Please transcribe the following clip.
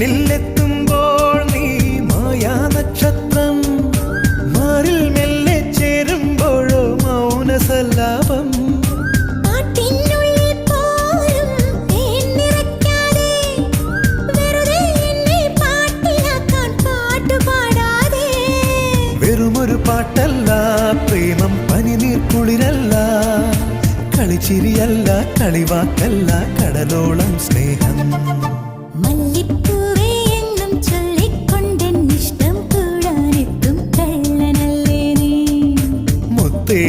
മുന്നിലെത്തുമ്പോൾ നീ മായാ നക്ഷത്രം, മാറിൽ മെല്ലെ ചേരുമ്പോഴോ മൗനസല്ലാപം. വെറുമൊരു പാട്ടല്ല പ്രേമം, പനിനീർ കുളിരല്ല, കളിച്ചിരിയല്ല, കളിവാക്കല്ല, കടലോളം സ്നേഹം. മുത്തേ